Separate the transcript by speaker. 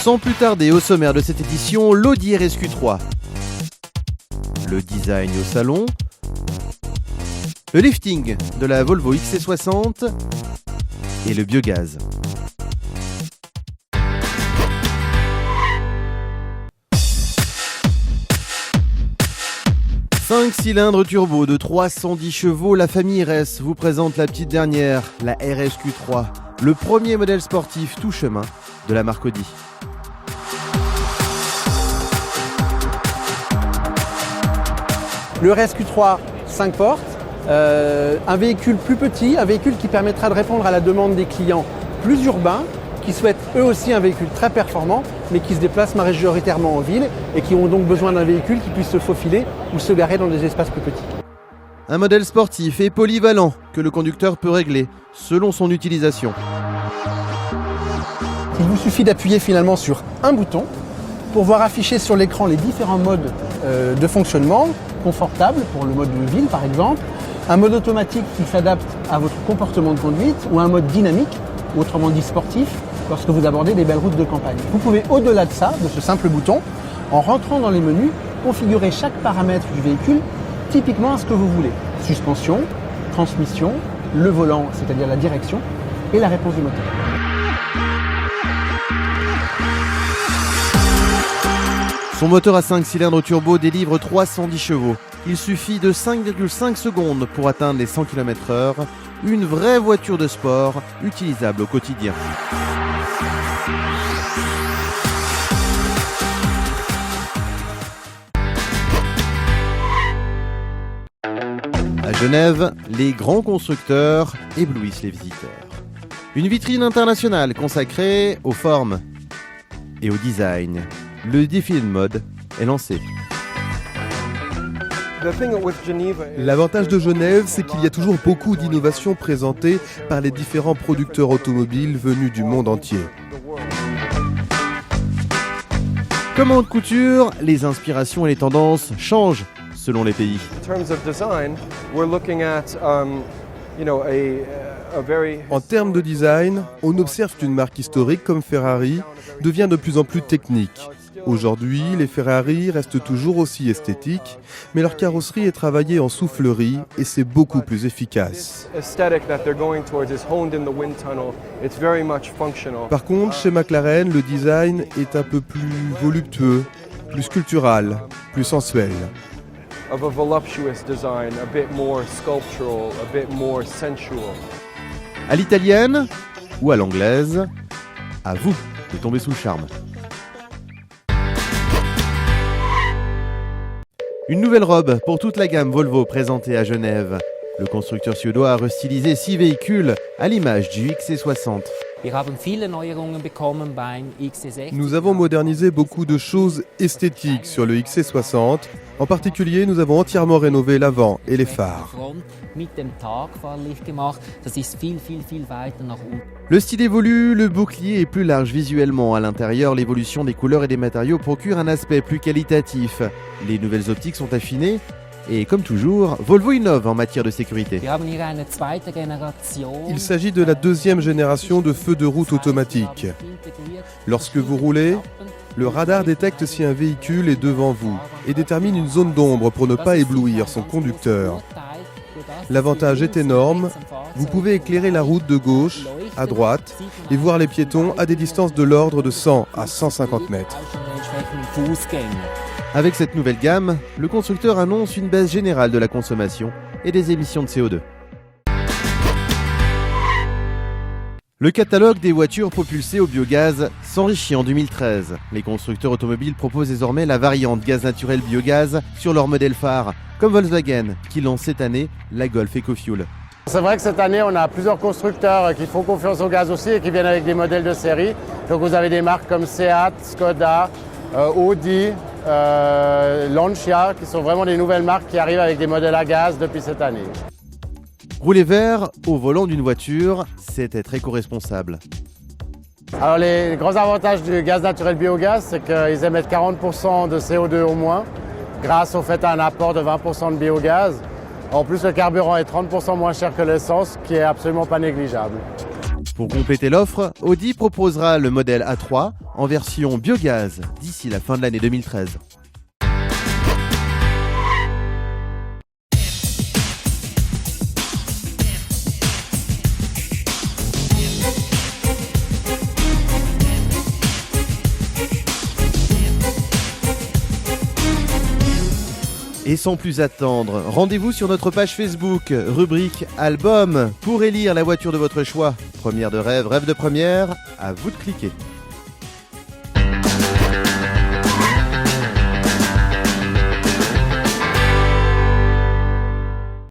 Speaker 1: Sans plus tarder, au sommaire de cette édition, l'Audi RSQ3. Le design au salon, le lifting de la Volvo XC60 et le biogaz. Cinq cylindres turbo de 310 chevaux, la famille RS vous présente la petite dernière, la RSQ3, le premier modèle sportif tout chemin de la marque Audi.
Speaker 2: Le RSQ3 5 portes, un véhicule plus petit, un véhicule qui permettra de répondre à la demande des clients plus urbains, qui souhaitent eux aussi un véhicule très performant, mais qui se déplacent majoritairement en ville et qui ont donc besoin d'un véhicule qui puisse se faufiler ou se garer dans des espaces plus petits.
Speaker 1: Un modèle sportif et polyvalent que le conducteur peut régler selon son utilisation.
Speaker 2: Il vous suffit d'appuyer finalement sur un bouton pour voir afficher sur l'écran les différents modes de fonctionnement, confortable pour le mode de ville par exemple, un mode automatique qui s'adapte à votre comportement de conduite ou un mode dynamique, autrement dit sportif, lorsque vous abordez des belles routes de campagne. Vous pouvez au-delà de ça, de ce simple bouton, en rentrant dans les menus, configurer chaque paramètre du véhicule typiquement à ce que vous voulez. Suspension, transmission, le volant, c'est-à-dire la direction, et la réponse du moteur.
Speaker 1: Son moteur à 5 cylindres turbo délivre 310 chevaux. Il suffit de 5,5 secondes pour atteindre les 100 km/h. Une vraie voiture de sport utilisable au quotidien. À Genève, les grands constructeurs éblouissent les visiteurs. Une vitrine internationale consacrée aux formes et au design. Le défi de mode est lancé.
Speaker 3: L'avantage de Genève, c'est qu'il y a toujours beaucoup d'innovations présentées par les différents producteurs automobiles venus du monde entier.
Speaker 1: Comme en haute couture, les inspirations et les tendances changent selon les pays.
Speaker 3: En termes de design, on observe qu'une marque historique comme Ferrari devient de plus en plus technique. Aujourd'hui, les Ferrari restent toujours aussi esthétiques, mais leur carrosserie est travaillée en soufflerie et c'est beaucoup plus efficace. Par contre, chez McLaren, le design est un peu plus voluptueux, plus sculptural, plus sensuel.
Speaker 1: À l'italienne ou à l'anglaise, à vous de tomber sous le charme. Une nouvelle robe pour toute la gamme Volvo présentée à Genève. Le constructeur suédois a restylisé 6 véhicules à l'image du XC60.
Speaker 3: Nous avons modernisé beaucoup de choses esthétiques sur le XC60. En particulier, nous avons entièrement rénové l'avant et les phares.
Speaker 1: Le style évolue, le bouclier est plus large visuellement. À l'intérieur, l'évolution des couleurs et des matériaux procure un aspect plus qualitatif. Les nouvelles optiques sont affinées. Et comme toujours, Volvo innove en matière de sécurité.
Speaker 3: Il s'agit de la deuxième génération de feux de route automatiques. Lorsque vous roulez, le radar détecte si un véhicule est devant vous et détermine une zone d'ombre pour ne pas éblouir son conducteur. L'avantage est énorme, vous pouvez éclairer la route de gauche, à droite et voir les piétons à des distances de l'ordre de 100 à 150 mètres.
Speaker 1: Avec cette nouvelle gamme, le constructeur annonce une baisse générale de la consommation et des émissions de CO2. Le catalogue des voitures propulsées au biogaz s'enrichit en 2013. Les constructeurs automobiles proposent désormais la variante gaz naturel biogaz sur leur modèle phare, comme Volkswagen, qui lance cette année la Golf EcoFuel.
Speaker 4: C'est vrai que cette année, on a plusieurs constructeurs qui font confiance au gaz aussi et qui viennent avec des modèles de série. Donc vous avez des marques comme Seat, Skoda, Audi, Lancia, qui sont vraiment des nouvelles marques qui arrivent avec des modèles à gaz depuis cette année.
Speaker 1: Rouler vert au volant d'une voiture, c'est être éco-responsable.
Speaker 4: Alors les grands avantages du gaz naturel biogaz, c'est qu'ils émettent 40% de CO2 au moins, grâce au fait à un apport de 20% de biogaz. En plus, le carburant est 30% moins cher que l'essence, ce qui est absolument pas négligeable.
Speaker 1: Pour compléter l'offre, Audi proposera le modèle A3 en version biogaz d'ici la fin de l'année 2013. Et sans plus attendre, rendez-vous sur notre page Facebook, rubrique Album, pour élire la voiture de votre choix. Première de rêve, rêve de première, à vous de cliquer.